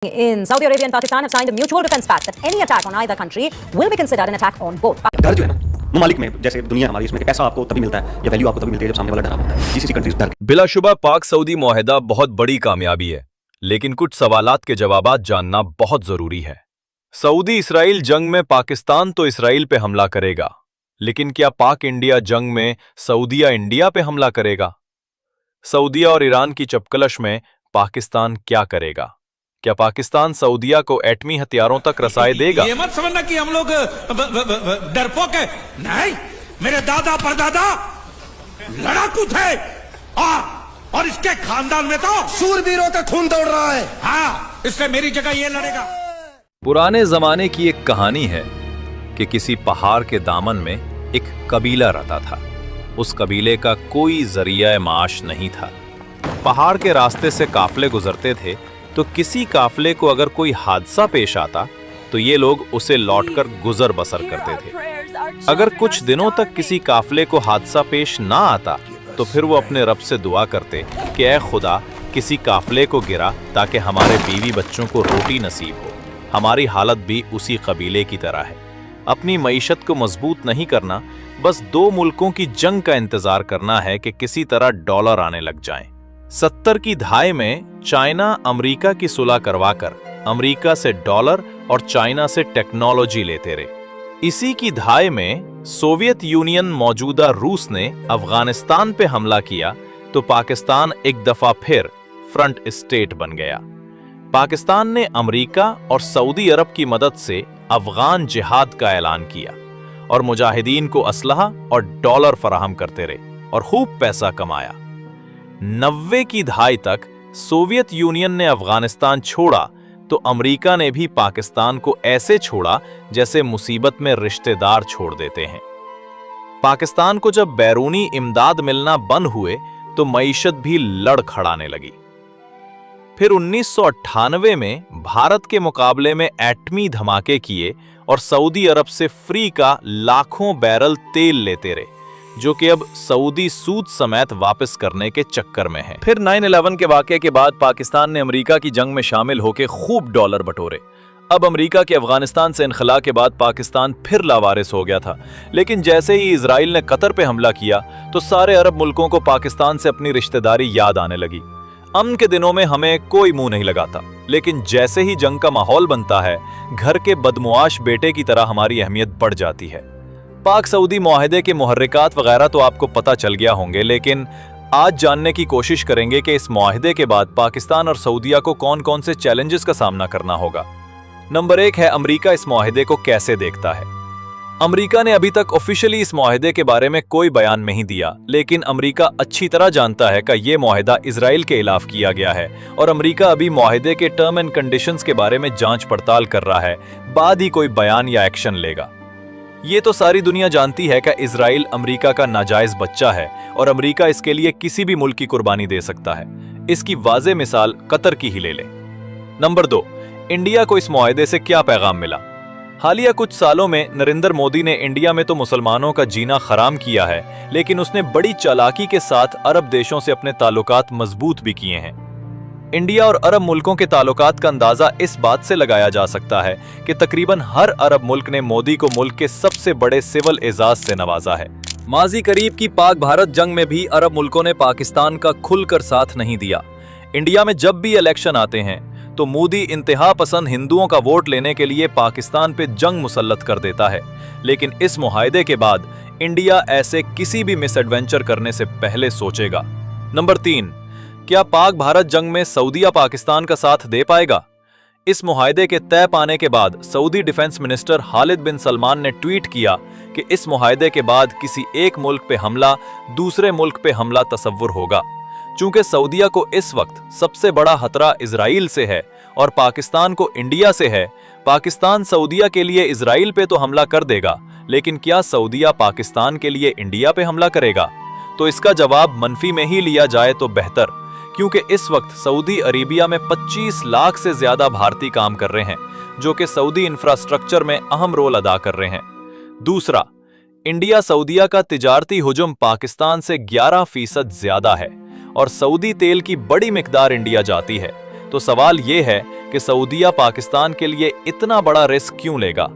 In Saudi Arabia and Pakistan have signed a mutual defense pact that any attack on either country will be considered an attack on both. डर जो है ना ममालिक में, जैसे दुनिया हमारी, इसमें कि पैसा आपको तभी मिलता है या वैल्यू आपको तभी मिलती है जब सामने वाला डरा होता है। जीसीसी कंट्रीज डर। बिलाशुबा पाक सऊदी मुआहदा बहुत बड़ी कामयाबी है, लेकिन कुछ सवालात के जवाबात जानना बहुत जरूरी है। सऊदी इसराइल जंग में पाकिस्तान तो इसराइल पे हमला करेगा, लेकिन क्या पाक इंडिया जंग में सऊदिया इंडिया पे हमला करेगा? सऊदिया और ईरान की चपकलश में पाकिस्तान क्या करेगा? क्या पाकिस्तान सऊदिया को एटमी हथियारों तक रसाई देगा? ये मत समझना कि हम लोग डरपोक है, नहीं। मेरे दादा परदादा लड़ाकू थे और इसके खानदान में तो शूरवीरों का खून दौड़ रहा है। हाँ, इसलिए मेरी जगह ये लड़ेगा। पुराने जमाने की एक कहानी है कि किसी पहाड़ के दामन में एक कबीला रहता था। उस कबीले का कोई जरिया माश नहीं था। पहाड़ के रास्ते से काफले गुजरते थे, तो किसी काफले को अगर कोई हादसा पेश आता तो ये लोग उसे लौटकर गुजर बसर करते थे। अगर कुछ दिनों तक किसी काफले को हादसा पेश ना आता तो फिर वो अपने रब से दुआ करते कि ऐ खुदा, किसी काफले को गिरा ताकि हमारे बीवी बच्चों को रोटी नसीब हो। हमारी हालत भी उसी कबीले की तरह है। अपनी मईशत को मजबूत नहीं करना, बस दो मुल्कों की जंग का इंतजार करना है कि किसी तरह डॉलर आने लग जाएं। 70 की दहाई में चाइना अमेरिका की सुलह करवाकर अमेरिका से डॉलर और चाइना से टेक्नोलॉजी लेते रहे। इसी की दहाई में सोवियत यूनियन मौजूदा रूस ने अफगानिस्तान पे हमला किया तो पाकिस्तान एक दफा फिर फ्रंट स्टेट बन गया। पाकिस्तान ने अमेरिका और सऊदी अरब की मदद से अफगान जिहाद का ऐलान किया और मुजाहिदीन को असलहा और डॉलर फराहम करते रहे और खूब पैसा कमाया। 90 की दहाई तक सोवियत यूनियन ने अफगानिस्तान छोड़ा तो अमेरिका ने भी पाकिस्तान को ऐसे छोड़ा जैसे मुसीबत में रिश्तेदार छोड़ देते हैं। पाकिस्तान को जब बैरूनी इमदाद मिलना बंद हुए तो मईशत भी लड़खड़ाने लगी। फिर 1998 में भारत के मुकाबले में एटमी धमाके किए और सऊदी अरब से फ्री का लाखों बैरल तेल लेते रहे, जो कि अब सऊदी सूद समेत वापस करने के चक्कर में है। फिर 9/11 के वाक़े के बाद पाकिस्तान ने अमेरिका की जंग में शामिल होकर खूब डॉलर बटोरे। अब अमेरिका के अफगानिस्तान से इनखला के बाद पाकिस्तान फिर लावारिस हो गया था, लेकिन जैसे ही इजराइल ने कतर पे हमला किया तो सारे अरब मुल्कों को पाकिस्तान से अपनी रिश्तेदारी याद आने लगी। अमन के दिनों में हमें कोई मुंह नहीं लगाता, लेकिन जैसे ही जंग का माहौल बनता है, घर के बदमुआश बेटे की तरह हमारी अहमियत बढ़ जाती है। पाक सऊदी मुआहदे के मुहर्रिकात वगैरह तो आपको पता चल गया होंगे, लेकिन आज जानने की कोशिश करेंगे कि इस मुआहदे के बाद पाकिस्तान और सऊदिया को कौन कौन से चैलेंजेस का सामना करना होगा। नंबर 1 है अमेरिका इस मुआहदे को कैसे देखता है। अमेरिका ने अभी तक ऑफिशियली इस मुआहदे के बारे में कोई बयान नहीं दिया, लेकिन अमेरिका अच्छी तरह जानता है कि यह मुआहदा इजराइल के खिलाफ किया गया है और अमेरिका अभी मुआहदे के टर्म एंड कंडीशंस के बारे में जांच पड़ताल कर रहा है, बाद ही कोई बयान या एक्शन लेगा। ये तो सारी दुनिया जानती है कि इजराइल अमेरिका का नाजायज बच्चा है और अमेरिका इसके लिए किसी भी मुल्क की कुर्बानी दे सकता है। इसकी वाज़ेह मिसाल कतर की ही ले लें। नंबर 2, इंडिया को इस मुआहदे से क्या पैगाम मिला। हालिया कुछ सालों में नरेंद्र मोदी ने इंडिया में तो मुसलमानों का जीना खराम किया है, लेकिन उसने बड़ी चालाकी के साथ अरब देशों से अपने ताल्लुकात मजबूत भी किए हैं। इंडिया और अरब मुल्कों के ताल्लुकात का अंदाजा इस बात से लगाया जा सकता है कि तकरीबन हर अरब मुल्क ने मोदी को मुल्क के सबसे बड़े सिविल एजाज से नवाजा है। माजी करीब की पाक भारत जंग में भी अरब मुल्कों ने पाकिस्तान का खुलकर साथ नहीं दिया। इंडिया में जब भी इलेक्शन आते हैं तो मोदी इंतहा पसंद हिंदुओं का वोट लेने के लिए पाकिस्तान पे जंग मुसल्लत कर देता है, लेकिन इस मुआहदे के बाद इंडिया ऐसे किसी भी मिसएडवेंचर करने से पहले सोचेगा। नंबर 3, क्या पाक भारत जंग में सऊदिया पाकिस्तान का साथ दे पाएगा। इस मुआहदे के तय पाने के बाद सऊदी डिफेंस मिनिस्टर खालिद बिन सलमान ने ट्वीट किया कि इस मुआहदे के बाद किसी एक मुल्क पे हमला दूसरे मुल्क पे हमला तसव्वुर होगा। चूंकि सऊदिया को इस वक्त सबसे बड़ा खतरा इजराइल से है और पाकिस्तान को इंडिया से है, पाकिस्तान सऊदिया के लिए इजराइल पे तो हमला कर देगा, लेकिन क्या सऊदिया पाकिस्तान के लिए इंडिया पे हमला करेगा? तो इसका जवाब मनफी में ही लिया जाए तो बेहतर, क्योंकि इस वक्त सऊदी अरेबिया में 25 लाख से ज्यादा भारतीय काम कर रहे हैं, जो कि सऊदी इंफ्रास्ट्रक्चर में अहम रोल अदा कर रहे हैं। दूसरा, इंडिया सऊदिया का तिजारती हुजूम पाकिस्तान से 11% ज्यादा है और सऊदी तेल की बड़ी मिकदार इंडिया जाती है। तो सवाल यह है कि सऊदीया पाकिस्तान के लिए इतना बड़ा रिस्क क्यों लेगा,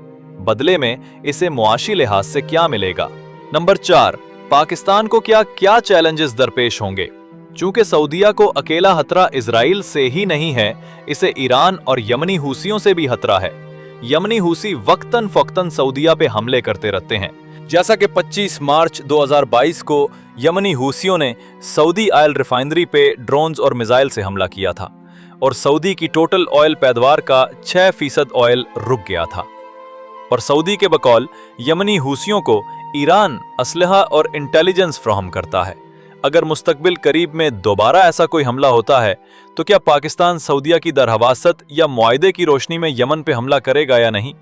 बदले में इसे मुआशी लिहाज से क्या मिलेगा। नंबर 4, पाकिस्तान को क्या क्या चैलेंजेस दरपेश होंगे। चूंकि सऊदीया को अकेला खतरा इजराइल से ही नहीं है, इसे ईरान और यमनी हूसियों से भी खतरा है। यमनी हूसी वक्तन फक्तन सऊदीया पे हमले करते रहते हैं। जैसा कि 25 मार्च 2022 को यमनी हूसियों ने सऊदी ऑयल रिफाइनरी पे ड्रोन्स और मिसाइल से हमला किया था और सऊदी की टोटल ऑयल पैदावार का 6% ऑयल रुक गया था। और सऊदी के बकौल यमनी हूसियों को ईरान असलहा और इंटेलिजेंस फ्राहम करता है। अगर मुस्तकबिल करीब में दोबारा ऐसा कोई हमला होता है तो क्या पाकिस्तान सऊदीया की दरहवासत या मुआहदे की रोशनी में यमन पे हमला करेगा या नहीं।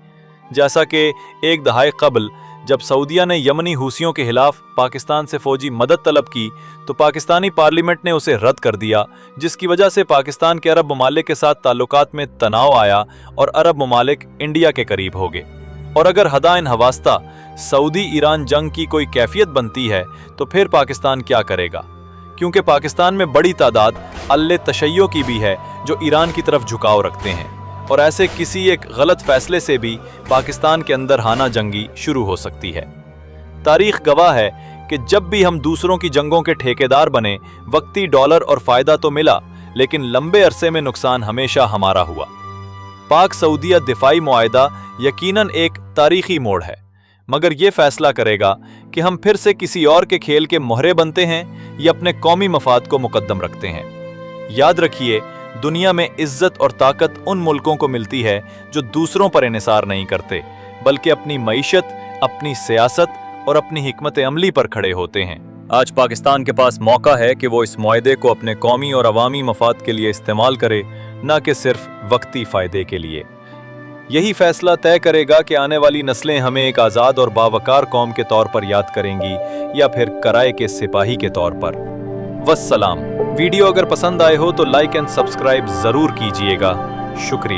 जैसा कि एक दहाई कबल जब सऊदीया ने यमनी हूसियों के खिलाफ पाकिस्तान से फौजी मदद तलब की तो पाकिस्तानी पार्लियामेंट ने उसे रद्द कर दिया, जिसकी वजह से पाकिस्तान के अरब ममालिक के साथ ताल्लुकात में तनाव आया और अरब ममालिक इंडिया के करीब हो गए। और अगर हदाइन हवास्ता सऊदी ईरान जंग की कोई कैफियत बनती है तो फिर पाकिस्तान क्या करेगा, क्योंकि पाकिस्तान में बड़ी तादाद अल्ले तशय्यो की भी है जो ईरान की तरफ झुकाव रखते हैं और ऐसे किसी एक गलत फैसले से भी पाकिस्तान के अंदर हाना जंगी शुरू हो सकती है। तारीख गवाह है कि जब भी हम दूसरों की जंगों के ठेकेदार बने, वक्ती डॉलर और फायदा तो मिला, लेकिन लंबे अरसे में नुकसान हमेशा हमारा हुआ। पाक सऊदीया दिफाई मुआहदा यकीनन एक तारीखी मोड़ है, मगर यह फैसला करेगा कि हम फिर से किसी और के खेल के मोहरे बनते हैं या अपने कौमी मफाद को मुकद्दम रखते हैं। याद रखिए, दुनिया में इज्जत और ताकत उन मुल्कों को मिलती है जो दूसरों पर इन्हिसार नहीं करते, बल्कि अपनी मईशत, अपनी सियासत और अपनी हिकमत अमली पर खड़े होते हैं। आज पाकिस्तान के पास मौका है कि वो इस मुआहदे को अपने कौमी और अवामी मफाद के लिए इस्तेमाल करे, न कि सिर्फ वक्ती फ़ायदे के लिए। यही फैसला तय करेगा कि आने वाली नस्लें हमें एक आज़ाद और बावकार कौम के तौर पर याद करेंगी या फिर कराए के सिपाही के तौर पर। वस्सलाम। वीडियो अगर पसंद आए हो तो लाइक एंड सब्सक्राइब ज़रूर कीजिएगा। शुक्रिया।